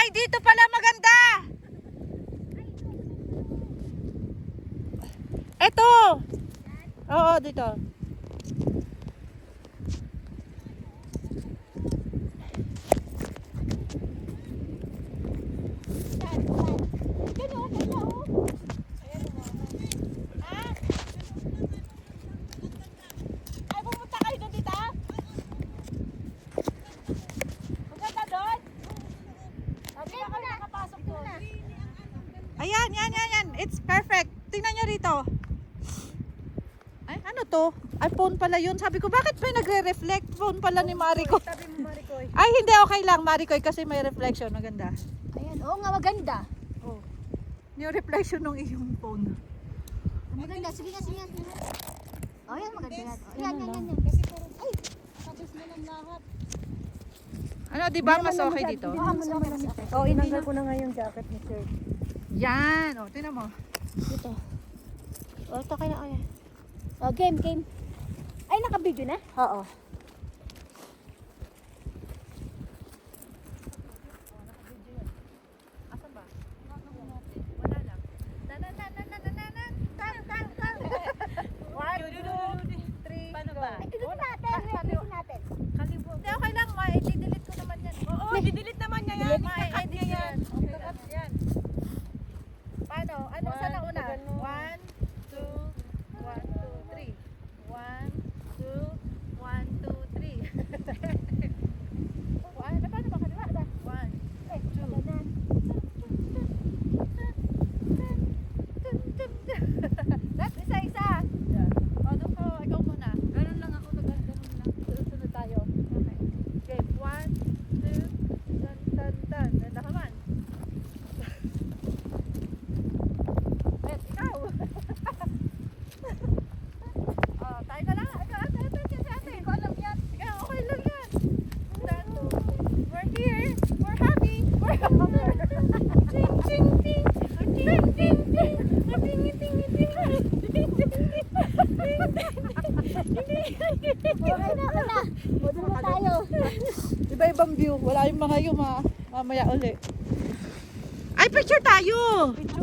Ay, dito pala maganda. Eto. Oo, dito. Ay, pumunta kayo doon, tita? Maganda doon? Sabi na kayo nakapasok doon. Ayan, yan. It's perfect. Tingnan nyo rito. Ay, ano to? Ay, phone pala yun. Sabi ko, bakit may nagre-reflect? Phone pala ni Marico. Sabi mo, Maricoy. Ay, hindi. Okay lang, Maricoy, kasi may reflection. Maganda. Ayan, oo nga, maganda. Oh. Yung reflection ng iyong phone. Maganda, sige nga. Oh, yan, maganda yan. Yan. Kasi puro, ay, tapos na lang lahat. Ano, di ba mas okay dito? Oh, inanggal ko na nga yung jacket ni sir. Yan. O, tingnan mo. Dito. Oh, ito kayo na kaya. Oh, game. Ay, naka-video na? Oo. Asan ba? Wala lang. One, two, three, Paano go. ba? Ituloy natin. Kalibo. Hindi, okay lang. I-delete ko naman yan. Oo, i-delete naman niya yan. Ma-edit niya yan. Okay lang. Yan. Paano? Ano? Saan na una? One, two, three. One, two, three. Paano ba? Kaliwa ba? One, two. That's isa-isa. O, doon ko. Ikaw muna. Ganun lang ako. Ganun lang. Sunod tayo. Okay. Okay. One, two, dun. Nakaman. Bet, ikaw. Oh, tayo na lang. Ate. Hindi ko alam yan. Ikaw, okay lang yan. We're here. We're happy. We're happy. Ting, ting, ting. Ting, ting, ting. Ting, ting, ting. Okay na. O, doon na tayo. Iba-ibang view. Wala yung mga yung mamaya uli. Ay, picture tayo! Sige.